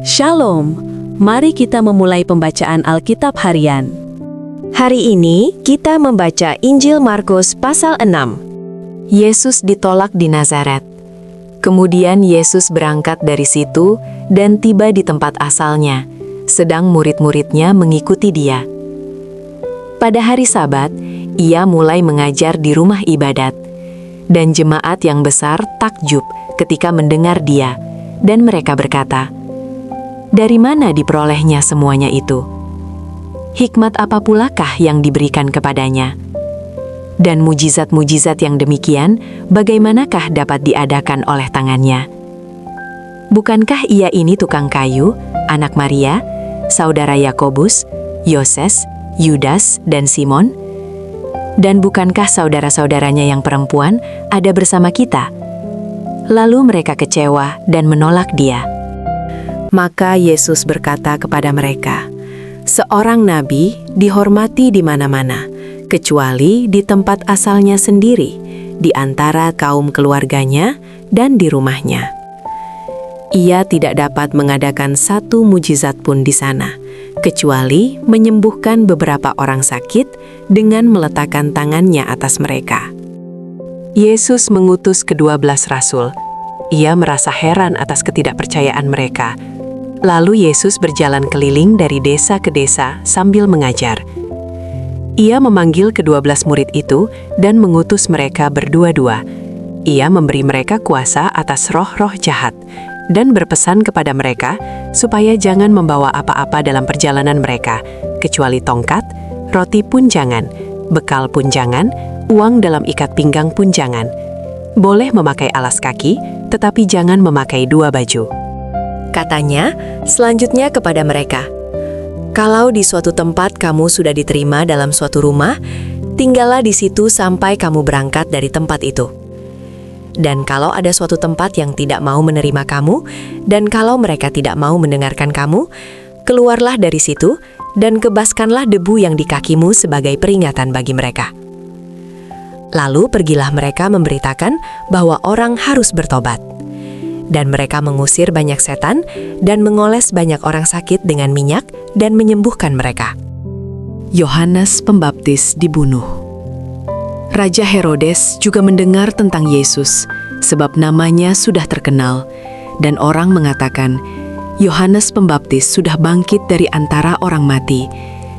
Shalom, mari kita memulai pembacaan Alkitab harian. Hari ini kita membaca Injil Markus pasal 6. Yesus ditolak di Nazaret. Kemudian Yesus berangkat dari situ dan tiba di tempat asalnya, sedang murid-muridnya mengikuti dia. Pada hari Sabat, ia mulai mengajar di rumah ibadat, dan jemaat yang besar takjub ketika mendengar dia, dan mereka berkata, "Dari mana diperolehnya semuanya itu? Hikmat apa pulakah yang diberikan kepadanya? Dan mujizat-mujizat yang demikian, bagaimanakah dapat diadakan oleh tangannya? Bukankah ia ini tukang kayu, anak Maria, saudara Yakobus, Yoses, Yudas, dan Simon? Dan bukankah saudara-saudaranya yang perempuan ada bersama kita?" Lalu mereka kecewa dan menolak dia. Maka Yesus berkata kepada mereka, "Seorang nabi dihormati di mana-mana, kecuali di tempat asalnya sendiri, di antara kaum keluarganya dan di rumahnya. Ia tidak dapat mengadakan satu mujizat pun di sana, kecuali menyembuhkan beberapa orang sakit dengan meletakkan tangannya atas mereka." Yesus mengutus ke-12 rasul. Ia merasa heran atas ketidakpercayaan mereka. Lalu Yesus berjalan keliling dari desa ke desa sambil mengajar. Ia memanggil ke-12 murid itu dan mengutus mereka berdua-dua. Ia memberi mereka kuasa atas roh-roh jahat dan berpesan kepada mereka supaya jangan membawa apa-apa dalam perjalanan mereka, kecuali tongkat, roti pun jangan, bekal pun jangan, uang dalam ikat pinggang pun jangan. Boleh memakai alas kaki, tetapi jangan memakai 2 baju. Katanya selanjutnya kepada mereka, "Kalau di suatu tempat kamu sudah diterima dalam suatu rumah, tinggallah di situ sampai kamu berangkat dari tempat itu. Dan kalau ada suatu tempat yang tidak mau menerima kamu, dan kalau mereka tidak mau mendengarkan kamu, keluarlah dari situ dan kebaskanlah debu yang di kakimu sebagai peringatan bagi mereka." Lalu pergilah mereka memberitakan bahwa orang harus bertobat. Dan mereka mengusir banyak setan dan mengoles banyak orang sakit dengan minyak dan menyembuhkan mereka. Yohanes Pembaptis dibunuh. Raja Herodes juga mendengar tentang Yesus, sebab namanya sudah terkenal, dan orang mengatakan, Yohanes Pembaptis sudah bangkit dari antara orang mati,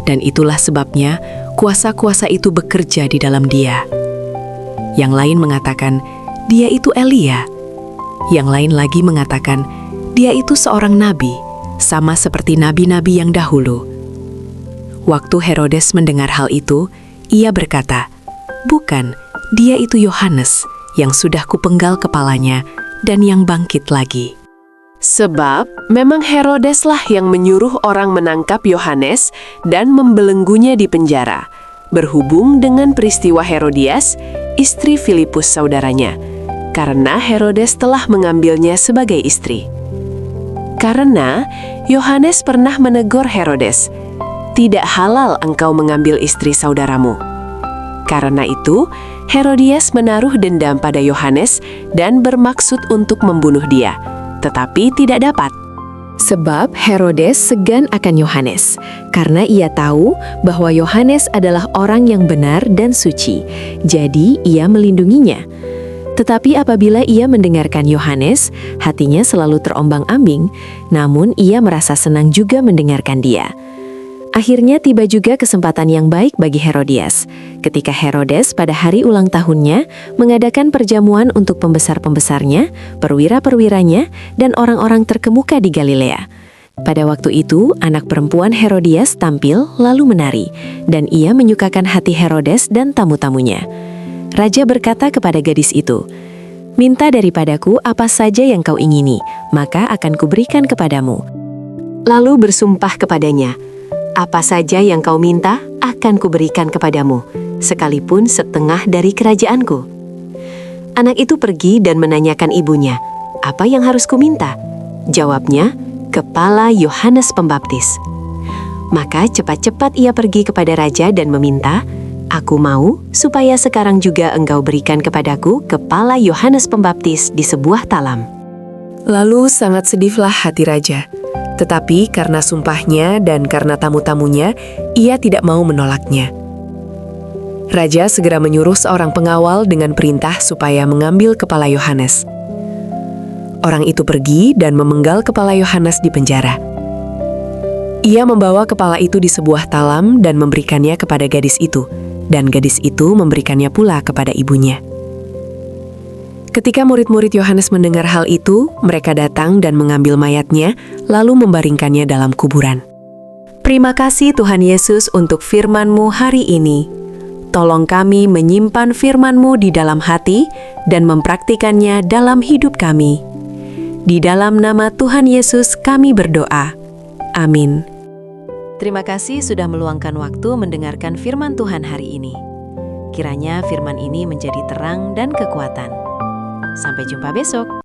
dan itulah sebabnya kuasa-kuasa itu bekerja di dalam dia. Yang lain mengatakan, dia itu Elia. Yang lain lagi mengatakan, dia itu seorang nabi, sama seperti nabi-nabi yang dahulu. Waktu Herodes mendengar hal itu, ia berkata, "Bukan, dia itu Yohanes, yang sudah kupenggal kepalanya, dan yang bangkit lagi." Sebab memang Herodeslah yang menyuruh orang menangkap Yohanes dan membelenggunya di penjara, berhubung dengan peristiwa Herodias, istri Filipus saudaranya, karena Herodes telah mengambilnya sebagai istri. Karena Yohanes pernah menegur Herodes, "Tidak halal engkau mengambil istri saudaramu." Karena itu, Herodias menaruh dendam pada Yohanes dan bermaksud untuk membunuh dia, tetapi tidak dapat. Sebab Herodes segan akan Yohanes, karena ia tahu bahwa Yohanes adalah orang yang benar dan suci, jadi ia melindunginya. Tetapi apabila ia mendengarkan Yohanes, hatinya selalu terombang-ambing, namun ia merasa senang juga mendengarkan dia. Akhirnya tiba juga kesempatan yang baik bagi Herodias, ketika Herodes pada hari ulang tahunnya mengadakan perjamuan untuk pembesar-pembesarnya, perwira-perwiranya, dan orang-orang terkemuka di Galilea. Pada waktu itu, anak perempuan Herodias tampil lalu menari, dan ia menyukakan hati Herodes dan tamu-tamunya. Raja berkata kepada gadis itu, "Minta daripadaku apa saja yang kau ingini, maka akan kuberikan kepadamu." Lalu bersumpah kepadanya, "Apa saja yang kau minta akan kuberikan kepadamu, sekalipun setengah dari kerajaanku." Anak itu pergi dan menanyakan ibunya, "Apa yang harus kuminta?" Jawabnya, "Kepala Yohanes Pembaptis." Maka cepat-cepat ia pergi kepada raja dan meminta, "Aku mau supaya sekarang juga engkau berikan kepadaku kepala Yohanes Pembaptis di sebuah talam." Lalu sangat sedihlah hati raja, Tetapi karena sumpahnya dan karena tamu-tamunya, ia tidak mau menolaknya. Raja segera menyuruh seorang pengawal dengan perintah supaya mengambil kepala Yohanes. Orang itu pergi dan memenggal kepala Yohanes di penjara. Ia membawa kepala itu di sebuah talam dan memberikannya kepada gadis itu, dan gadis itu memberikannya pula kepada ibunya. Ketika murid-murid Yohanes mendengar hal itu, mereka datang dan mengambil mayatnya, lalu membaringkannya dalam kuburan. Terima kasih Tuhan Yesus untuk firman-Mu hari ini. Tolong kami menyimpan firman-Mu di dalam hati dan mempraktikannya dalam hidup kami. Di dalam nama Tuhan Yesus kami berdoa. Amin. Terima kasih sudah meluangkan waktu mendengarkan firman Tuhan hari ini. Kiranya firman ini menjadi terang dan kekuatan. Sampai jumpa besok.